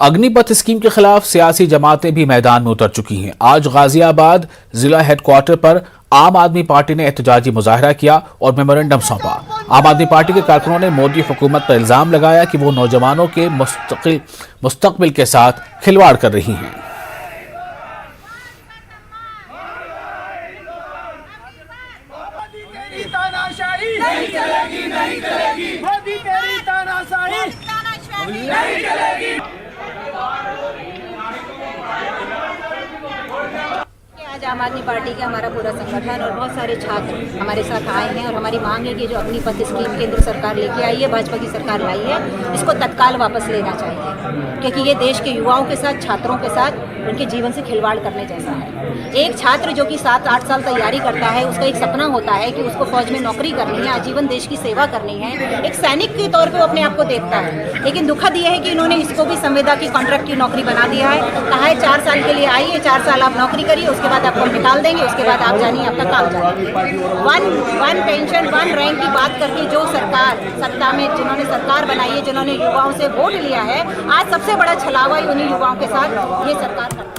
Agnipath scheme के खिलाफ सियासी जमातें भी मैदान में उतर चुकी हैं। आज गाजियाबाद जिला हेडक्वार्टर पर आम आदमी पार्टी ने एहतजाजी मुजाहरा किया और मेमोरेंडम सौंपा। आम आदमी पार्टी के कारकुनों ने मोदी हुकूमत पर इल्जाम लगाया कि वो नौजवानों के मुस्तकबिल के साथ खिलवाड़ कर रही हैं। नहीं चलेगी, नहीं चलेगी, मोदी तेरी तानाशाही नहीं चलेगी। आज आम आदमी पार्टी के हमारा पूरा संगठन और बहुत सारे छात्र हमारे साथ आए हैं और हमारी मांग है कि जो अग्निपथ स्कीम केंद्र सरकार लेके आई है, भाजपा की सरकार लाई है, इसको तत्काल वापस लेना चाहिए, क्योंकि ये देश के युवाओं के साथ, छात्रों के साथ उनके जीवन से खिलवाड़ करने जैसा है। एक छात्र जो कि 7-8 साल तैयारी करता है, उसका एक सपना होता है कि उसको फौज में नौकरी करनी है, आजीवन देश की सेवा करनी है, एक सैनिक के तौर पे वो अपने आप को देखता है। लेकिन दुखद ये है कि इन्होंने इसको भी संविदा की कॉन्ट्रैक्ट की नौकरी बना दिया है। कहा है 4 साल के लिए आइए, 4 साल आप नौकरी करिए, उसके बाद आपको निकाल देंगे, उसके बाद आप जानिए आपका काम जानिए। वन पेंशन, वन रैंक की बात करके जो सरकार सत्ता में, जिन्होंने सरकार बनाई है, जिन्होंने युवाओं से वोट लिया है, आज सबसे बड़ा छलावा उन्हीं युवाओं के साथ ये सरकार करती है।